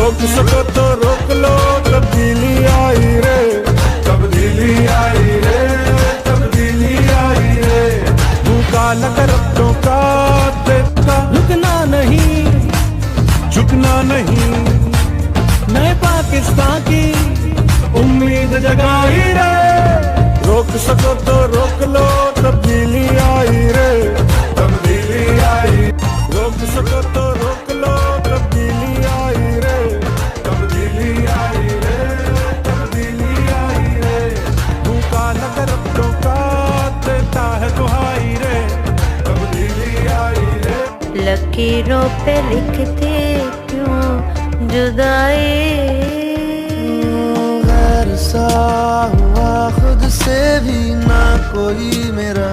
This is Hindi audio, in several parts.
रोक सको तो रोक लो, तब्दीली आई रे, तब्दीली आई रे, तब्दीली आई रे। तू काला कर अपनों का देता, रुकना नहीं, झुकना नहीं, नए पाकिस्तान की उम्मीद जगाई रे। रोक सको तो रोक लो, तब्दीली आई रे, तब्दीली आई। रोक सको तो रोक लो, तब्दीली आई रे, तब्दीली आई रे, तब्दीली आई रे। तू काला कर अपनों का देता है दुहाई रे, तब्दीली आई रे। लकीरों पे लिखते क्यों जुदाई, गैर सा हुआ खुद से भी ना कोई मेरा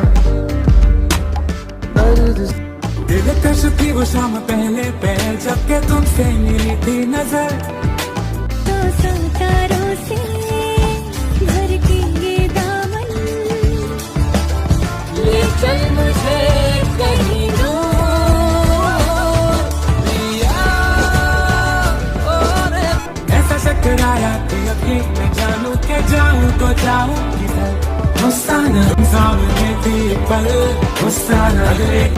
दर्द। दिलकश थी वो शाम पहले पहल जब के तुमसे मिली थी नजर, तो सितारों से भर के ये दामन ले चल मुझे कहीं दूर लिया और ऐसा टकराया कि अभी मैं जानूं के जाऊं तो जाऊं किधर। गुस्सा न सामने थी पल, गुस्सा न